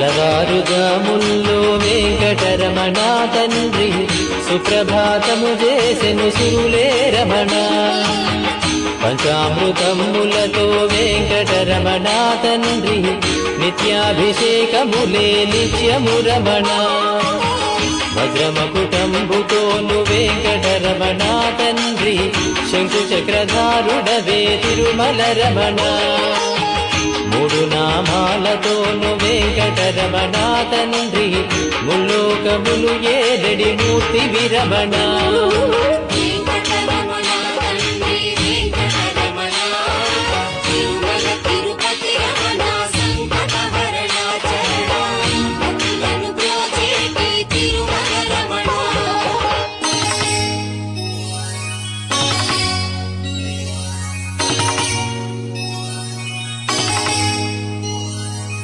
తెల్లవారుజాముల్లో వెంకటరమణ తండ్రి సుప్రభాతము చేసెను సురులే రమణ. పంచామృతములతో వెంకటరమణ తండ్రి నిత్యాభిషేకములే నిత్యము రమణ. వజ్రమకుటంబుతోను వెంకటరమణ తండ్రి శంకు చక్రధారుడవే తిరుమల రమణ. మూడు నామాలతోను వెంకటరమణ తండ్రి ముల్లోకములు ఏదడి మూర్తి విరమణ.